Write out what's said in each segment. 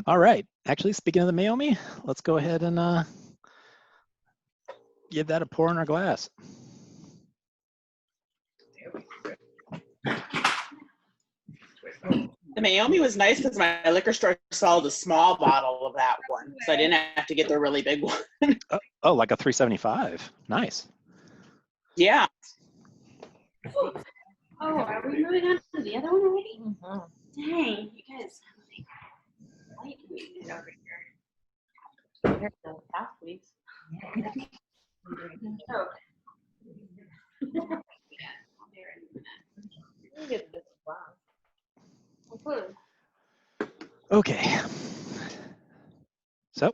All right. Actually, speaking of the Meomi, let's go ahead and give that a pour in our glass. The Meomi was nice because my liquor store sold a small bottle of that one, so I didn't have to get the really big one. Oh, like a 375. Nice. Yeah. Oh, are we moving on to the other one already? Mm-hmm. Dang, you guys. Light weed over here. Compared to past weeks. Oh. Okay. So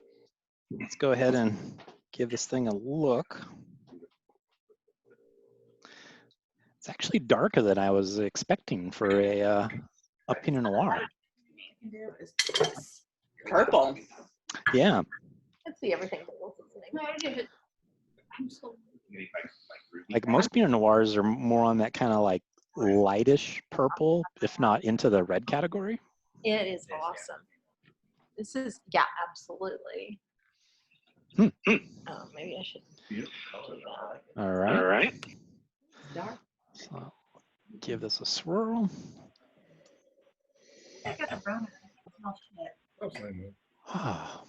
let's go ahead and give this thing a look. It's actually darker than I was expecting for a Pinot Noir. Purple. Yeah. Let's see everything. Like most Pinot Noirs are more on that kind of like lightish purple, if not into the red category. It is awesome. This is, yeah, absolutely. Oh, maybe I should do that. All right. All right. Dark. So give this a swirl. I got the brown. Oh.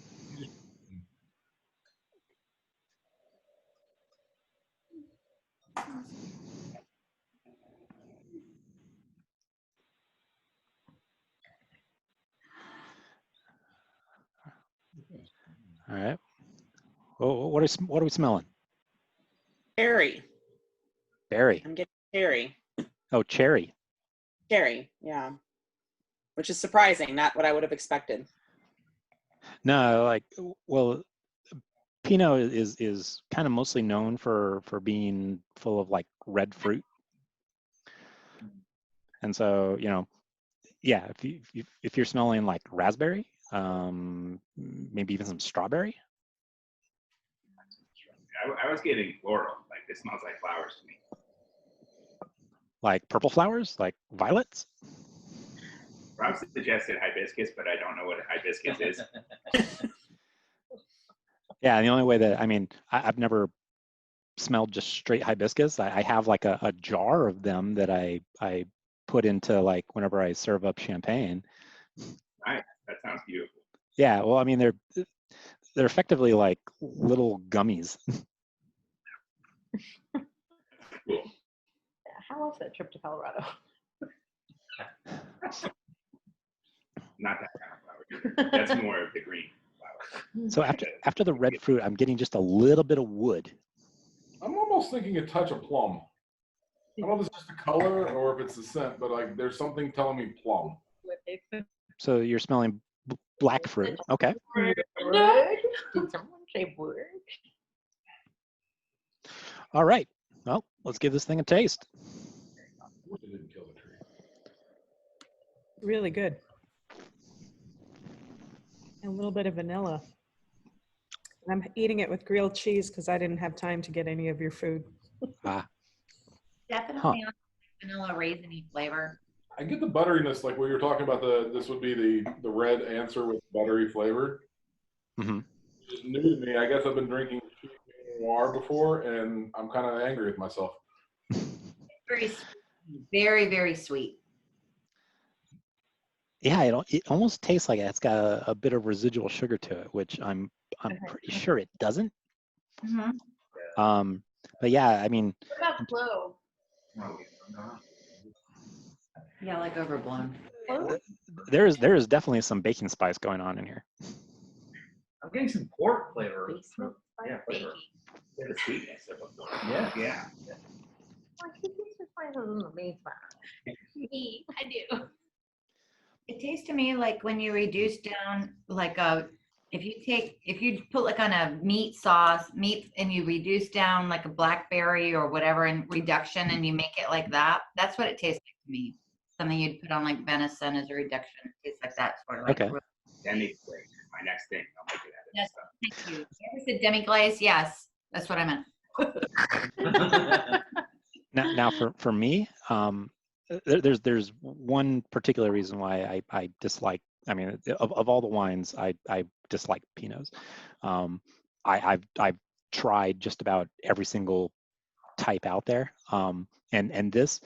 All right. Oh, what are we smelling? Cherry. Berry. I'm getting cherry. Oh, cherry. Cherry, yeah. Which is surprising, not what I would have expected. No, like, well, Pinot is kind of mostly known for being full of like red fruit, and so yeah, if you're smelling like raspberry, maybe even some strawberry. I was getting floral. Like, this smells like flowers to me. Like purple flowers, like violets. Rob suggested hibiscus, but I don't know what hibiscus is. Yeah, the only way that I've never smelled just straight hibiscus. I have like a jar of them that I put into like whenever I serve up champagne. Nice. That sounds beautiful. Yeah, well, I mean they're effectively like little gummies. Cool. How was that trip to Colorado? Not that kind of flower. That's more of the green flower. So after the red fruit, I'm getting just a little bit of wood. I'm almost thinking a touch of plum. I don't know if it's just the color or if it's the scent, but like there's something telling me plum. So you're smelling black fruit. Okay. Wood? Did someone say wood? All right. Well, let's give this thing a taste. It didn't kill the tree. Really good. A little bit of vanilla. I'm eating it with grilled cheese because I didn't have time to get any of your food. Definitely on vanilla raisiny flavor. I get the butteriness, like what you're talking about. This would be the red answer with buttery flavor. Mm-hmm. It's new to me. I guess I've been drinking Pinot Noir before, and I'm kind of angry with myself. Very, very, very sweet. Yeah, it almost tastes like it's got a bit of residual sugar to it, which I'm pretty sure it doesn't. Mm-hmm. But yeah, I mean. What about clove? Yeah, like overblown. There is definitely some baking spice going on in here. I'm getting some pork flavor. Yeah, Yeah, the sweetness of a pork. Yeah. Yeah. I think this is why I'm amazed by me. I do. It tastes to me like when you reduce down like if you put like on a meat and you reduce down like a blackberry or whatever in reduction and you make it like that. That's what it tastes like to me. Something you'd put on like venison as a reduction. It tastes like that sort of like. Okay. Demi-glaze is my next thing. I'll make it out of Yes, thank you. You ever said demi-glaze? Yes, that's what I meant. Now for me, there's one particular reason why I dislike I mean, of all the wines, I dislike Pinots. I've tried just about every single type out there, and this,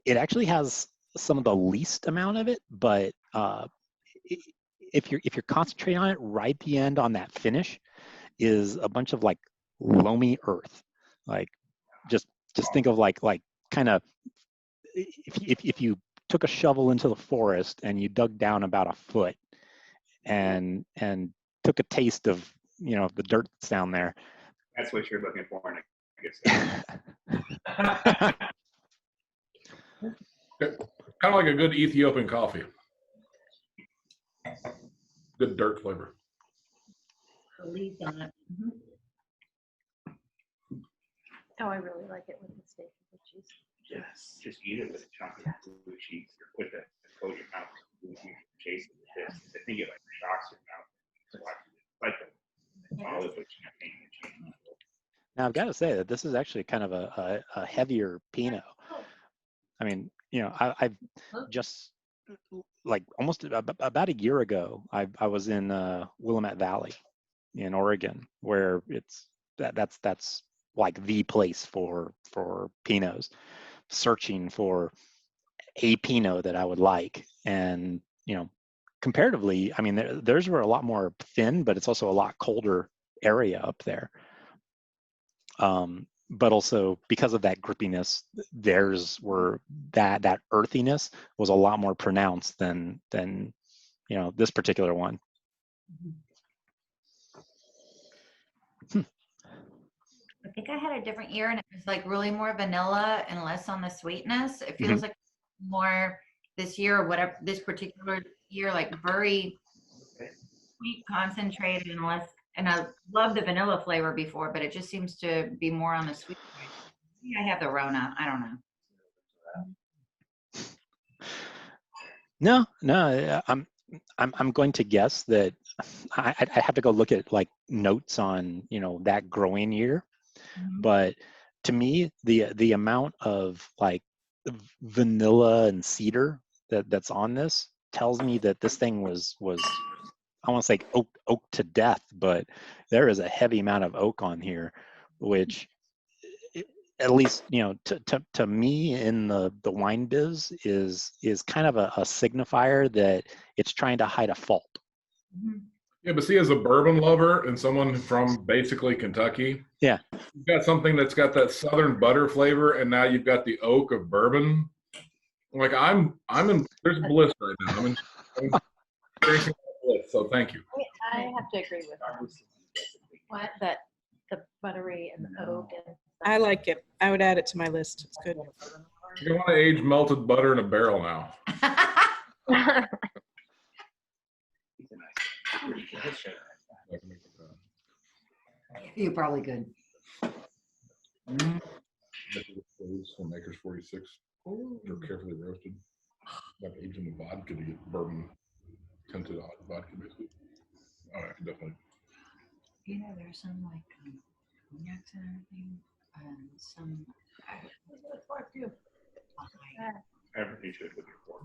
it actually has some of the least amount of it, but if you're concentrating on it, right at the end on that finish is a bunch of like loamy earth, like just think of like kind of if you took a shovel into the forest and you dug down about a foot and took a taste of the dirt that's down there. That's what you're looking for in a good Kind of like a good Ethiopian coffee. Good dirt flavor. The leaves on it. Oh, I really like it with the steak and the cheese. Just eat it with a chunk of blue cheese or put the coat your mouth with blue cheese and chase it with this. I think it like shocks your mouth. It's like the olive with champagne and cheese. Now I've got to say that this is actually kind of a heavier Pinot. I mean, I've just like almost about a year ago, I was in Willamette Valley in Oregon, where that's like the place for Pinots, searching for a Pinot that I would like. And comparatively, I mean, theirs were a lot more thin, but it's also a lot colder area up there. But also because of that grippiness, theirs were that earthiness was a lot more pronounced than this particular one. I think I had a different year and it was like really more vanilla and less on the sweetness. It feels like more this year or whatever, this particular year, like very sweet, concentrated and less. And I love the vanilla flavor before, but it just seems to be more on the sweet side. Maybe I have the Rona. I don't know. No, I'm going to guess that I have to go look at like notes on that growing year, but to me the amount of like vanilla and cedar that's on this tells me that this thing was I want to say oak to death, but there is a heavy amount of oak on here, which at least to me in the wine biz is kind of a signifier that it's trying to hide a fault. Yeah, but see, as a bourbon lover and someone from basically Kentucky, yeah, you've got something that's got that southern butter flavor, and now you've got the oak of bourbon. Like I'm in there's bliss right now. I'm experiencing bliss. So thank you. I have to agree with what that the buttery and the oak and I like it. I would add it to my list. It's good. You want to age melted butter in a barrel now. You're probably good. From Maker's 46. They're carefully roasted. Like aged in the vodka to get bourbon tinted vodka, basically. Oh, yeah, definitely. There's some like cognacs and everything, and some. Everything should with your fork.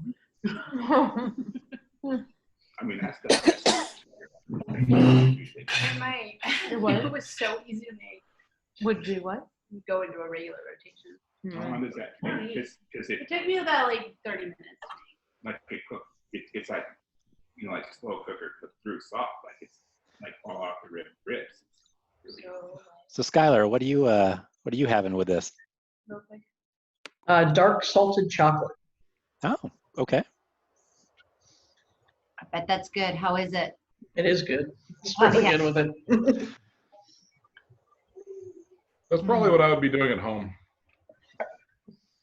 I mean, that's the best. It was so easy to make. Would do what? You go into a regular rotation. How long does that take? Because It took me about like 30 minutes. like it cook, it's like like a slow cooker cooked through soft, like it's like fall off the ribs. Really So Skylar, what are you having with this? Dark salted chocolate. Oh, okay. I bet that's good. How is it? It is good. It's really good with it. That's probably what I would be doing at home.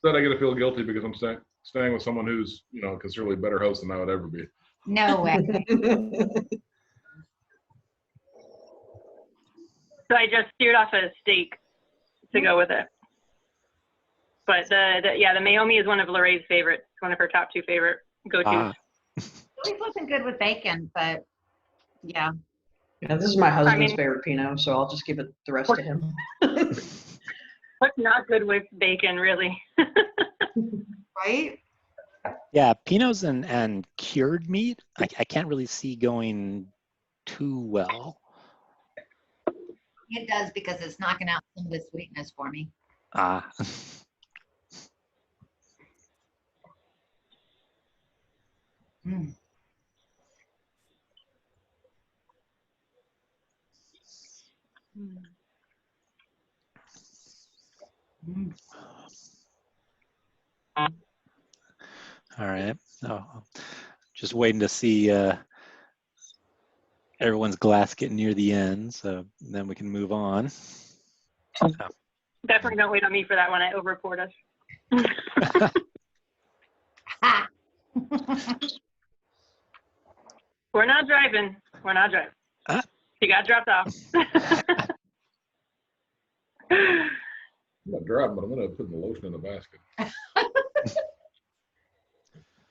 Then I get to feel guilty because I'm staying with someone who's, a considerably better host than I would ever be. No way. So I just seared off a steak to go with it. But the Meomi is one of Lorraine's favorites. One of her top 2 favorite go-tos. It wasn't good with bacon, but yeah. Yeah, this is my husband's favorite Pinot, so I'll just give it the rest to him. What's not good with bacon, really? Right? Yeah, Pinots and cured meat, I can't really see going too well. It does because it's knocking out some of the sweetness for me. Ah. Mm. Mm. All right. Oh, just waiting to see everyone's glass get near the end, so then we can move on. Oh. Definitely don't wait on me for that one. I overpoured us. Ha! We're not driving. We're not driving. Ah. She got dropped off. I'm not driving, but I'm gonna put the lotion in the basket.